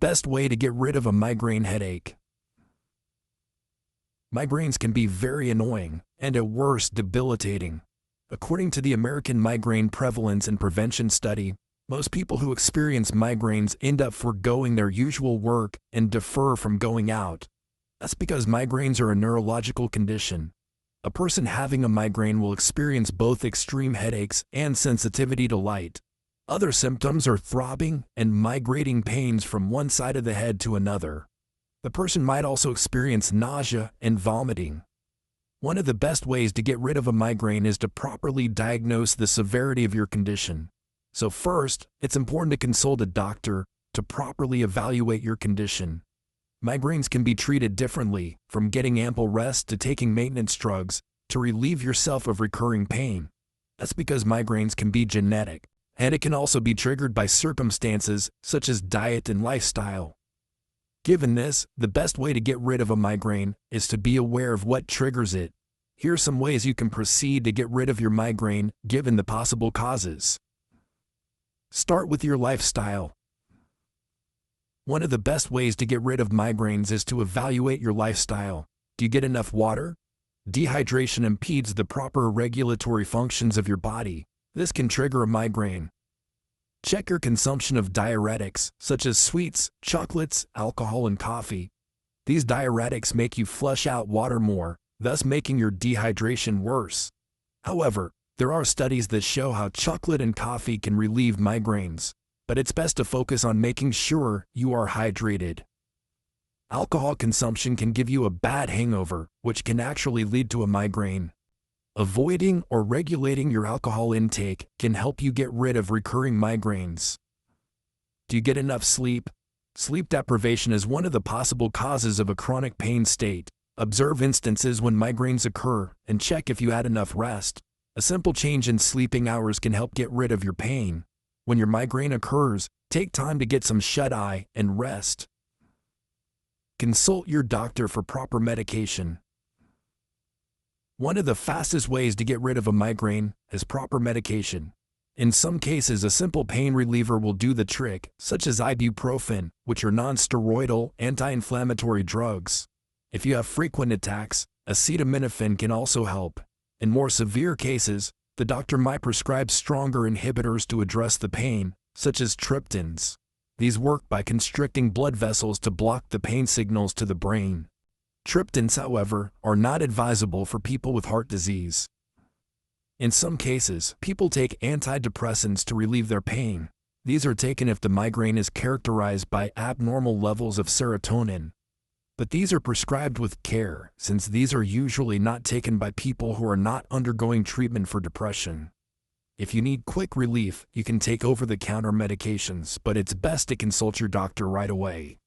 best way to get rid of a migraine headache. Migraines can be very annoying and at worst debilitating. According to the American Migraine Prevalence and Prevention Study, most people who experience migraines end up foregoing their usual work and defer from going out. That's because migraines are a neurological condition. A person having a migraine will experience both extreme headaches and sensitivity to light. Other symptoms are throbbing and migrating pains from one side of the head to another. The person might also experience nausea and vomiting. One of the best ways to get rid of a migraine is to properly diagnose the severity of your condition. So first, it's important to consult a doctor to properly evaluate your condition. Migraines can be treated differently, from getting ample rest to taking maintenance drugs to relieve yourself of recurring pain. That's because migraines can be genetic, and it can also be triggered by circumstances such as diet and lifestyle. Given this, the best way to get rid of a migraine is to be aware of what triggers it. Here are some ways you can proceed to get rid of your migraine given the possible causes. Start with your lifestyle. One of the best ways to get rid of migraines is to evaluate your lifestyle. Do you get enough water? Dehydration impedes the proper regulatory functions of your body. This can trigger a migraine. Check your consumption of diuretics, such as sweets, chocolates, alcohol, and coffee. These diuretics make you flush out water more, thus making your dehydration worse. However, there are studies that show how chocolate and coffee can relieve migraines, but it's best to focus on making sure you are hydrated. Alcohol consumption can give you a bad hangover, which can actually lead to a migraine. Avoiding or regulating your alcohol intake can help you get rid of recurring migraines. Do you get enough sleep? Sleep deprivation is one of the possible causes of a chronic pain state. Observe instances when migraines occur and check if you had enough rest. A simple change in sleeping hours can help get rid of your pain. When your migraine occurs, take time to get some shut-eye and rest. Consult your doctor for proper medication. One of the fastest ways to get rid of a migraine is proper medication. In some cases, a simple pain reliever will do the trick, such as ibuprofen, which are non-steroidal, anti-inflammatory drugs. If you have frequent attacks, acetaminophen can also help. In more severe cases, the doctor might prescribe stronger inhibitors to address the pain, such as triptans. These work by constricting blood vessels to block the pain signals to the brain. Triptans, however, are not advisable for people with heart disease. In some cases, people take antidepressants to relieve their pain. These are taken if the migraine is characterized by abnormal levels of serotonin. But these are prescribed with care, since these are usually not taken by people who are not undergoing treatment for depression. If you need quick relief, you can take over-the-counter medications, but it's best to consult your doctor right away.